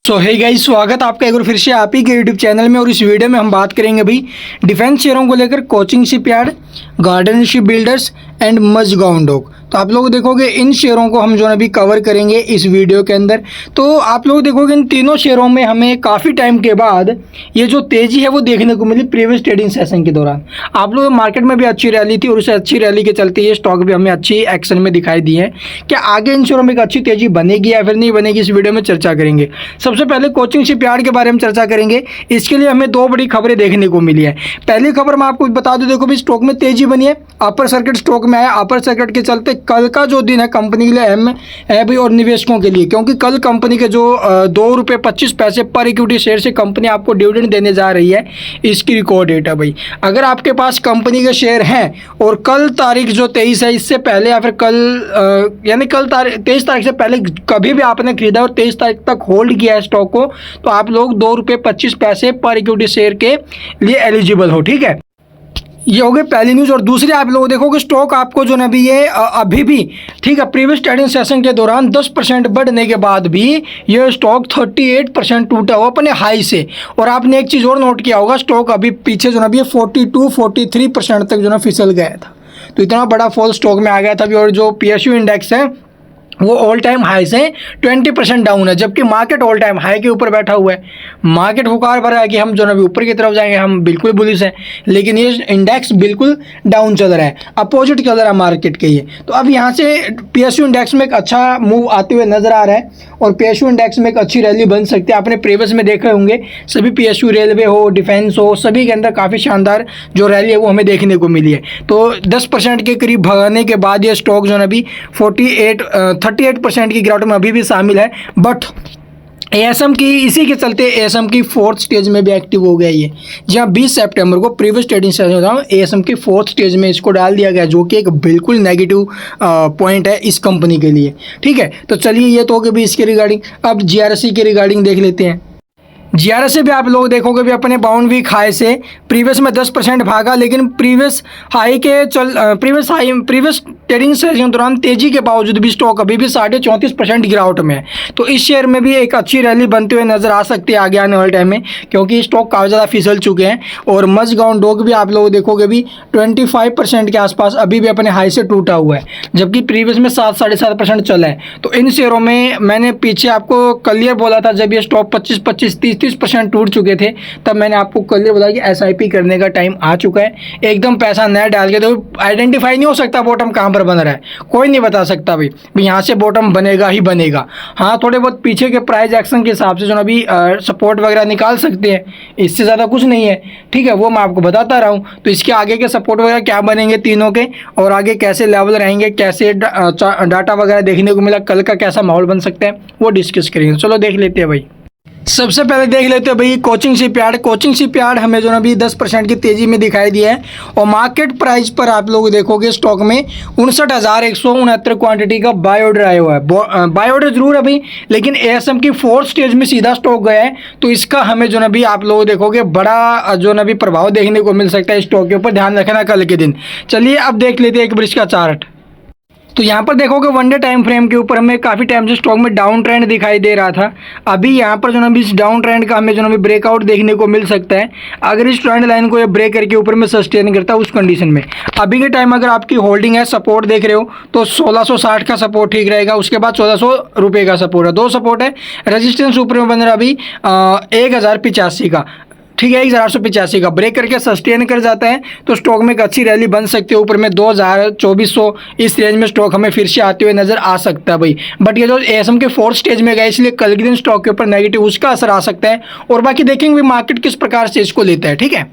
सो hey guys, स्वागत आपका एक बार फिर से आप ही के यूट्यूब चैनल में। और इस वीडियो में हम बात करेंगे अभी डिफेंस शेयरों को लेकर, Cochin shipyard, garden ship builders and Mazagon dock. तो आप लोग देखोगे इन शेयरों को हम जो है अभी कवर करेंगे इस वीडियो के अंदर। तो आप लोग देखोगे इन तीनों शेयरों में हमें काफ़ी टाइम के बाद ये जो तेज़ी है वो देखने को मिली प्रीवियस ट्रेडिंग सेशन के दौरान। आप लोग मार्केट में भी अच्छी रैली थी और उस अच्छी रैली के चलते ये स्टॉक भी हमें अच्छी एक्शन में दिखाई दी है। क्या आगे इन शेयरों में एक अच्छी तेज़ी बनेगी या फिर नहीं बनेगी, इस वीडियो में चर्चा करेंगे। सबसे पहले कोचिंग शिपयार्ड के बारे में चर्चा करेंगे। इसके लिए हमें दो बड़ी खबरें देखने को मिली है। पहली खबर मैं आपको बता दूं, देखो भी स्टॉक में तेज़ी बनी है, अपर सर्किट स्टॉक में आया। अपर सर्किट के चलते कल का जो दिन है कंपनी के लिए अहम है भाई और निवेशकों के लिए, क्योंकि कल कंपनी के जो ₹2.25 पर इक्विटी शेयर से कंपनी आपको डिविडेंड देने जा रही है, इसकी रिकॉर्ड डेट है भाई। अगर आपके पास कंपनी के शेयर हैं और कल तारीख जो 23 है, इससे पहले या फिर कल यानी कल 23 तारीख से पहले कभी भी आपने खरीदा और 23 तारीख तक होल्ड किया है स्टॉक को, तो आप लोग ₹2.25 पर इक्विटी शेयर के लिए एलिजिबल हो। ठीक है, ये हो गई पहली न्यूज़। और दूसरी, आप लोग देखोगे स्टॉक आपको जो ना भी ये अभी भी ठीक है, प्रीवियस ट्रेडिंग सेशन के दौरान 10% बढ़ने के बाद भी ये स्टॉक 38% टूटा हुआ अपने हाई से। और आपने एक चीज़ और नोट किया होगा, स्टॉक अभी पीछे जो ना भी 42-43% तक जो ना फिसल गया था। तो इतना बड़ा फॉल स्टॉक में आ गया था अभी। और जो PSU इंडेक्स है वो ऑल टाइम हाई से 20% डाउन है, जबकि मार्केट ऑल टाइम हाई के ऊपर बैठा हुआ है। मार्केट हुकार भरा है कि हम जो है ऊपर की तरफ जाएंगे, हम बिल्कुल बुलिश हैं, लेकिन ये इंडेक्स बिल्कुल डाउन चल रहा है, अपोजिट चल रहा है मार्केट के ये। तो अब यहाँ से PSU इंडेक्स में एक अच्छा मूव आते हुए नजर आ रहा है और PSU इंडेक्स में एक अच्छी रैली बन सकती है। आपने प्रीवियस में देखे होंगे सभी PSU, रेलवे हो, डिफेंस हो, सभी के अंदर काफ़ी शानदार जो रैली है वो हमें देखने को मिली है। तो 10% के करीब भगाने के बाद ये स्टॉक जो है अभी 38% की गिरावट में अभी भी शामिल है। बट ASM की इसी के चलते ASM की फोर्थ स्टेज में भी एक्टिव हो गया ये, जहाँ 20 सितंबर को प्रीवियस ट्रेडिंग सेशन ASM की फोर्थ स्टेज में इसको डाल दिया गया, जो कि एक बिल्कुल नेगेटिव पॉइंट है इस कंपनी के लिए। ठीक है, तो चलिए ये तो हो गया भी इसके रिगार्डिंग। अब GRSE के रिगार्डिंग देख लेते हैं। GRSE भी आप लोग देखोगे भी अपने बाउंड वीक हाई से प्रीवियस में 10% भागा, लेकिन प्रीवियस ट्रेडिंग सेशन के दौरान तेजी के बावजूद भी स्टॉक अभी भी 34.5% गिरावट में है। तो इस शेयर में भी एक अच्छी रैली बनते हुए नजर आ सकती है आगे आने वाले टाइम में, क्योंकि स्टॉक काफ़ी ज़्यादा फिसल चुके हैं। और मजगांव डॉक भी आप लोग देखोगे भी 25% के आसपास अभी भी अपने हाई से टूटा हुआ है, जबकि प्रीवियस में 7-7.5% चला है। तो इन शेयरों में मैंने पीछे आपको क्लियर बोला था, जब ये स्टॉक 25-25, 30% टूट चुके थे, तब मैंने आपको क्लियर बोला कि SIP करने का टाइम आ चुका है। एकदम पैसा नया डाल के, तो आइडेंटिफाई नहीं हो सकता बॉटम कहाँ पर बन रहा है, कोई नहीं बता सकता भाई यहाँ से बॉटम बनेगा ही बनेगा। हाँ, थोड़े बहुत पीछे के प्राइस एक्शन के हिसाब से जो अभी सपोर्ट वगैरह निकाल सकते हैं, इससे ज़्यादा कुछ नहीं है। ठीक है, वो मैं आपको बताता रहा हूँ। तो इसके आगे के सपोर्ट वगैरह क्या बनेंगे तीनों के, और आगे कैसे लेवल रहेंगे, कैसे डाटा वगैरह देखने को मिला, कल का कैसा माहौल बन सकता है, वो डिस्कस करेंगे। चलो देख लेते हैं भाई। सबसे पहले देख लेते हैं भाई कोचिंग शिपयार्ड। कोचिंग शिपयार्ड हमें जो ना अभी 10% की तेज़ी में दिखाई दिया है। और मार्केट प्राइस पर आप लोग देखोगे स्टॉक में 59,169 क्वांटिटी का बाय ऑर्डर आया हुआ है। बाय ऑर्डर जरूर है भाई, लेकिन ASM की फोर्थ स्टेज में सीधा स्टॉक गया है, तो इसका हमें जो ना अभी आप लोग देखोगे बड़ा जो ना अभी प्रभाव देखने को मिल सकता है स्टॉक के ऊपर। ध्यान रखना कल के दिन। चलिए अब देख लेते हैं एक बार इसका चार्ट। तो यहाँ पर देखोगे 1 डे टाइम फ्रेम के ऊपर हमें काफ़ी टाइम से स्टॉक में डाउन ट्रेंड दिखाई दे रहा था। अभी यहाँ पर जो ना इस डाउन ट्रेंड का हमें जो ना ब्रेकआउट देखने को मिल सकता है, अगर इस ट्रेंड लाइन को ये ब्रेक करके ऊपर में सस्टेन करता है उस कंडीशन में। अभी के टाइम अगर आपकी होल्डिंग है, सपोर्ट देख रहे हो, तो 1660 का सपोर्ट ठीक रहेगा। उसके बाद 1400 रुपये का सपोर्ट है, 2 सपोर्ट है। रेजिस्टेंस ऊपर में बन रहा अभी 1085 का, ठीक है, 1885 का ब्रेक करके सस्टेन कर जाता है तो स्टॉक में एक अच्छी रैली बन सकती है। ऊपर में 2000-2400 इस रेंज में स्टॉक हमें फिर से आते हुए नजर आ सकता है भाई। बट ये जो ASM के फोर्थ स्टेज में गया, इसलिए कल के दिन स्टॉक के ऊपर नेगेटिव उसका असर आ सकता है। और बाकी देखेंगे मार्केट किस प्रकार से इसको लेता है। ठीक है,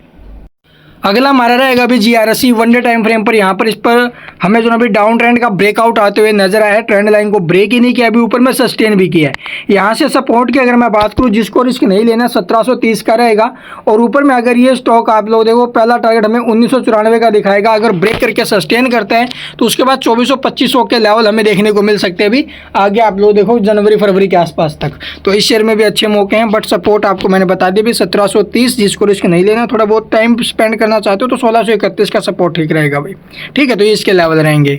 अगला हमारा रहेगा अभी GRSE 1 डे टाइम फ्रेम पर। यहाँ पर इस पर हमें जो अभी डाउन ट्रेंड का ब्रेकआउट आते हुए नजर आया है। ट्रेंड लाइन को ब्रेक ही नहीं किया, अभी ऊपर में सस्टेन भी किया है। यहाँ से सपोर्ट की अगर मैं बात करूँ, जिसको रिस्क नहीं लेना 1730 का रहेगा। और ऊपर में अगर ये स्टॉक आप लोग देखो, पहला टारगेट हमें 1994 का दिखाएगा। अगर ब्रेक करके सस्टेन करता है तो उसके बाद 2400-2500 के लेवल हमें देखने को मिल सकते हैं अभी आगे। आप लोग देखो जनवरी-फरवरी के आसपास तक, तो इस शेयर में भी अच्छे मौके हैं। बट सपोर्ट आपको मैंने बता दिया भी 1730, जिसको रिस्क नहीं लेना, थोड़ा बहुत टाइम स्पेंड करना चाहते हो तो 1631 का सपोर्ट ठीक रहेगा भाई। ठीक है, तो ये इसके लेवल रहेंगे।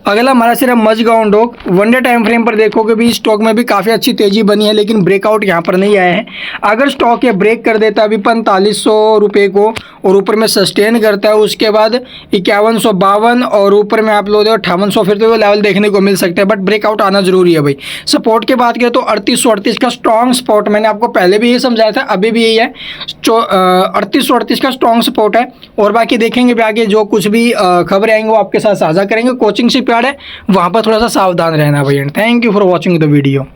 अगला हमारा सिर्फ Mazagon dock one day time frame पर देखोगे भी स्टॉक में भी काफ़ी अच्छी तेजी बनी है, लेकिन ब्रेकआउट यहाँ पर नहीं आया है। अगर स्टॉक ये ब्रेक कर देता है अभी 4500 रुपये को और ऊपर में सस्टेन करता है, उसके बाद 5152 और ऊपर में आप लोग 5800 फिर तो लेवल देखने को मिल सकता है, बट ब्रेकआउट आना जरूरी है भाई। सपोर्ट की बात करें तो 3838 का स्ट्रॉन्ग सपोर्ट, मैंने आपको पहले भी ये समझाया था, अभी भी यही है। 3838 का स्ट्रॉन्ग सपोर्ट है। और बाकी देखेंगे भी आगे जो कुछ भी खबरें आएंगी वो आपके साथ साझा करेंगे। कोचिंग शिपयार्ड है, वहाँ पर थोड़ा सा सावधान रहना भाई। Thank you for watching the video.